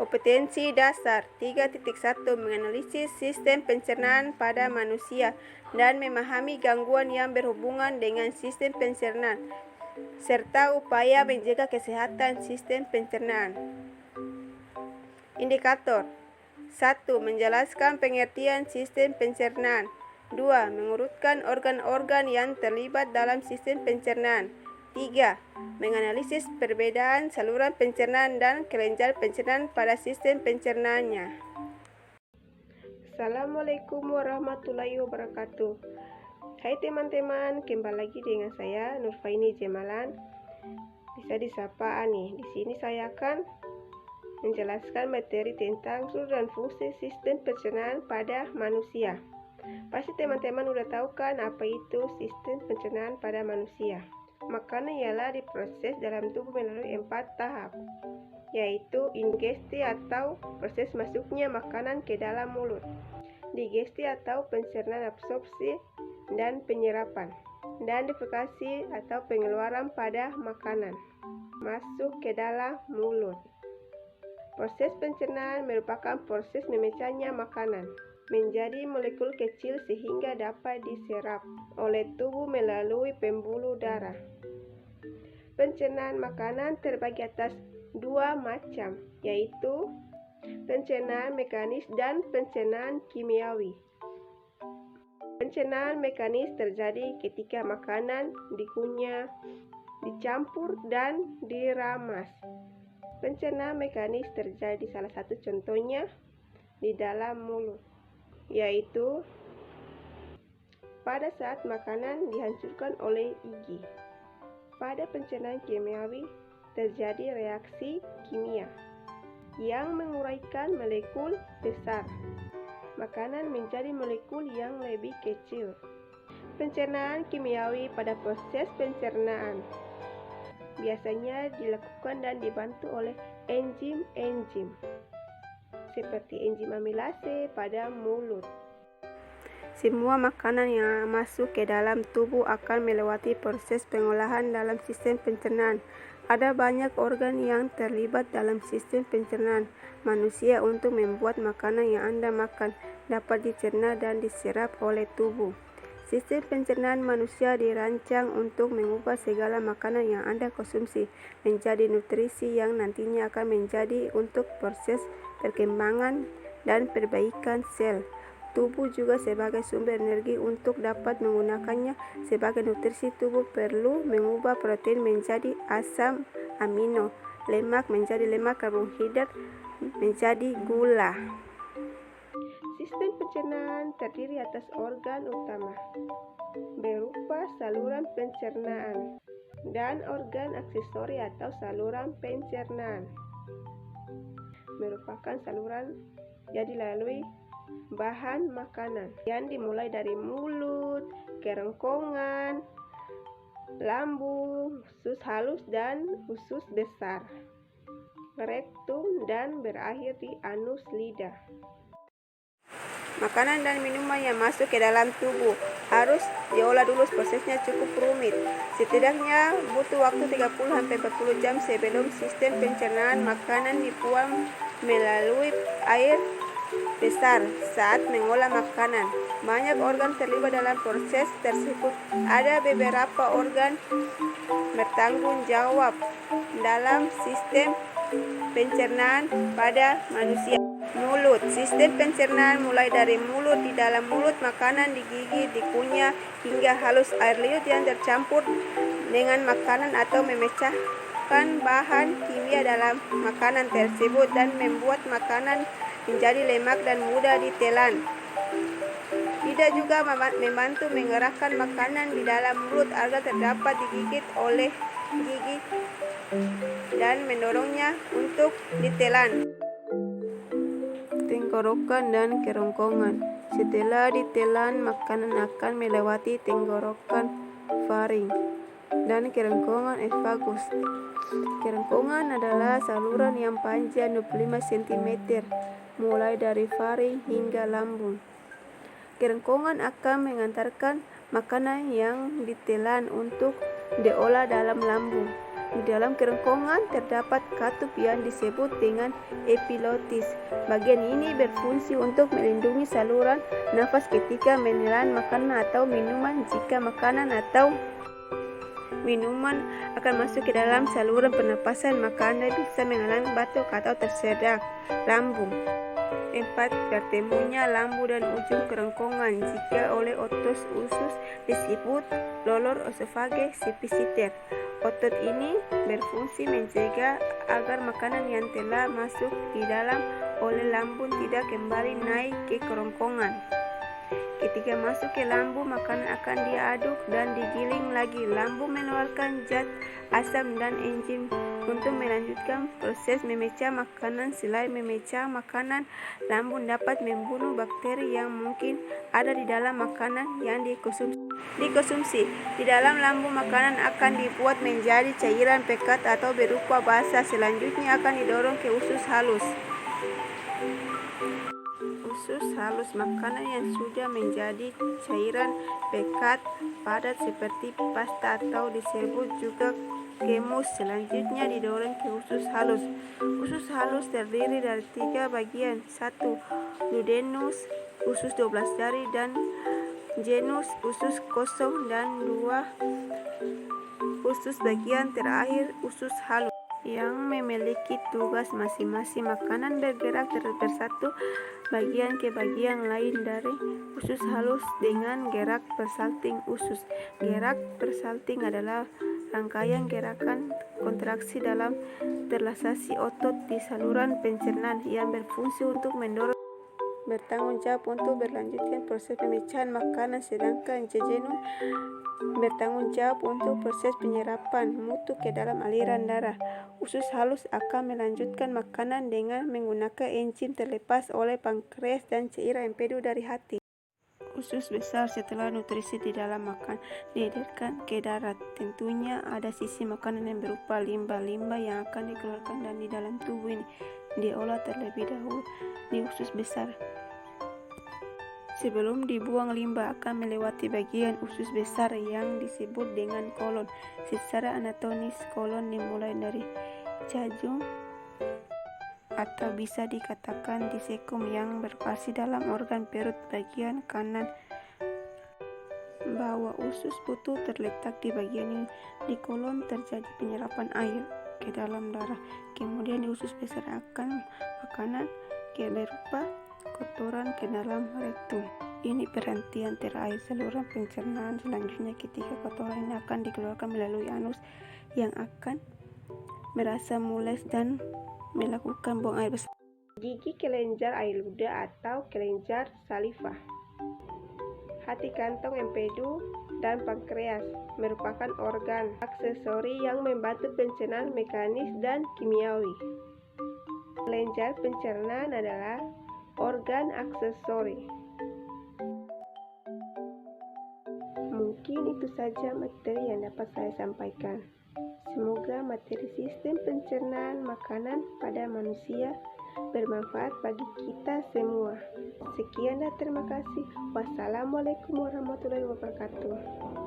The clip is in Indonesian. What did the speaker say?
Kompetensi dasar 3.1 menganalisis sistem pencernaan pada manusia dan memahami gangguan yang berhubungan dengan sistem pencernaan serta upaya menjaga kesehatan sistem pencernaan. Indikator 1. Menjelaskan pengertian sistem pencernaan. 2. Mengurutkan organ-organ yang terlibat dalam sistem pencernaan. 3. Menganalisis perbedaan saluran pencernaan dan kelenjar pencernaan pada sistem pencernaannya. Assalamualaikum warahmatullahi wabarakatuh. Hai teman-teman, kembali lagi dengan saya Nurfaini Jemalan. Bisa disapa Ani. Di sini saya akan menjelaskan materi tentang struktur dan fungsi sistem pencernaan pada manusia. Pasti teman-teman udah tahu kan apa itu sistem pencernaan pada manusia. Makanan ialah diproses dalam tubuh melalui 4 tahap, yaitu ingesti atau proses masuknya makanan ke dalam mulut, digesti atau pencernaan absorpsi dan penyerapan, dan defekasi atau pengeluaran pada makanan masuk ke dalam mulut. Proses pencernaan merupakan proses memecahnya makanan menjadi molekul kecil sehingga dapat diserap oleh tubuh melalui pembuluh darah. Pencernaan makanan terbagi atas 2 macam, yaitu pencernaan mekanis dan pencernaan kimiawi. Pencernaan mekanis terjadi ketika makanan dikunyah, dicampur, dan diramas. Pencernaan mekanis terjadi salah satu contohnya di dalam mulut, yaitu pada saat makanan dihancurkan oleh gigi. Pada pencernaan kimiawi terjadi reaksi kimia yang menguraikan molekul besar makanan menjadi molekul yang lebih kecil. Pencernaan kimiawi pada proses pencernaan biasanya dilakukan dan dibantu oleh enzim-enzim seperti enzim amilase pada mulut. Semua makanan yang masuk ke dalam tubuh akan melewati proses pengolahan dalam sistem pencernaan. Ada banyak organ yang terlibat dalam sistem pencernaan manusia untuk membuat makanan yang Anda makan dapat dicerna dan diserap oleh tubuh. Sistem pencernaan manusia dirancang untuk mengubah segala makanan yang Anda konsumsi menjadi nutrisi yang nantinya akan menjadi untuk proses perkembangan dan perbaikan sel. Tubuh juga sebagai sumber energi untuk dapat menggunakannya sebagai nutrisi. Tubuh perlu mengubah protein menjadi asam amino, lemak menjadi lemak, karbohidrat menjadi gula. Sistem pencernaan terdiri atas organ utama berupa saluran pencernaan dan organ aksesori atau saluran pencernaan merupakan saluran yang dilalui bahan makanan yang dimulai dari mulut, kerongkongan, lambung, usus halus dan usus besar, rektum, dan berakhir di anus lidah. Makanan dan minuman yang masuk ke dalam tubuh harus diolah dulu. Prosesnya cukup rumit. Setidaknya butuh waktu 30-40 jam sebelum sistem pencernaan makanan dibuang melalui air besar saat mengolah makanan. Banyak organ terlibat dalam proses tersebut. Ada beberapa organ bertanggung jawab dalam sistem pencernaan pada manusia. Mulut. Sistem pencernaan mulai dari mulut. Di dalam mulut, makanan digigit, dikunyah hingga halus. Air liur yang tercampur dengan makanan atau memecahkan bahan kimia dalam makanan tersebut dan membuat makanan menjadi lemak dan mudah ditelan. Lidah juga membantu menggerakkan makanan di dalam mulut agar dapat digigit oleh gigi dan mendorongnya untuk ditelan. Tenggorokan dan kerongkongan. Setelah ditelan, makanan akan melewati tenggorokan faring dan kerongkongan esophagus. Kerongkongan adalah saluran yang panjang 25 cm mulai dari faring hingga lambung. Kerongkongan akan mengantarkan makanan yang ditelan untuk diolah dalam lambung. Di dalam kerongkongan terdapat katup yang disebut dengan epilotis. Bagian ini berfungsi untuk melindungi saluran nafas ketika menelan makanan atau minuman. Jika makanan atau minuman akan masuk ke dalam saluran pernapasan, maka Anda bisa mengalami batuk atau tersedak lambung. 4. Bertemunya lambu dan ujung kerongkongan. Jika oleh otot usus disebut lower esophageal sphincter. Otot ini berfungsi mencegah agar makanan yang telah masuk di dalam oleh lambung tidak kembali naik ke kerongkongan. Ketika masuk ke lambung, makanan akan diaduk dan digiling lagi. Lambung mengeluarkan zat asam dan enzim untuk melanjutkan proses memecah makanan. Selain memecah makanan, lambung dapat membunuh bakteri yang mungkin ada di dalam makanan yang dikonsumsi. Di dalam lambung, makanan akan dibuat menjadi cairan pekat atau berupa basa. Selanjutnya akan didorong ke usus halus. Usus halus, makanan yang sudah menjadi cairan pekat padat seperti pasta atau disebut juga kemus, selanjutnya didorong ke usus halus. Usus halus terdiri dari 3 bagian: 1. Duodenus, usus 12 jari, dan genus, usus kosong, dan 2. Usus bagian terakhir, usus halus, yang memiliki tugas masing-masing. Makanan bergerak dari satu bagian ke bagian lain dari usus halus dengan gerak persalting usus. Gerak persalting adalah rangkaian gerakan kontraksi dalam relaksasi otot di saluran pencernaan yang berfungsi untuk mendorong bertanggung jawab untuk berlanjutkan proses pemecahan makanan, sedangkan jejunum bertanggung jawab untuk proses penyerapan mutu ke dalam aliran darah. Usus halus akan melanjutkan makanan dengan menggunakan enzim terlepas oleh pankreas dan cairan empedu dari hati. Usus besar, setelah nutrisi di dalam makan diedarkan ke darat. Tentunya ada sisi makanan yang berupa limbah-limbah yang akan dikeluarkan dan di dalam tubuh ini diolah terlebih dahulu di usus besar. Sebelum dibuang, limbah akan melewati bagian usus besar yang disebut dengan kolon. Secara anatomis, kolon dimulai dari jejunum atau bisa dikatakan disekum yang berlokasi dalam organ perut bagian kanan bawah. Usus putih terletak di bagian ini. Di kolon terjadi penyerapan air ke dalam darah. Kemudian di usus besar akan makanan berupa kotoran ke dalam rektum. Ini perhentian terakhir saluran pencernaan. Selanjutnya, ketika kotoran ini akan dikeluarkan melalui anus yang akan merasa mules dan melakukan buang air besar. Gigi, kelenjar air ludah atau kelenjar saliva. Hati, kantong empedu, dan pankreas merupakan organ aksesori yang membantu pencernaan mekanis dan kimiawi. Kelenjar pencernaan adalah organ aksesori. Mungkin itu saja materi yang dapat saya sampaikan. Semoga materi sistem pencernaan makanan pada manusia bermanfaat bagi kita semua. Sekian dan terima kasih. Wassalamualaikum warahmatullahi wabarakatuh.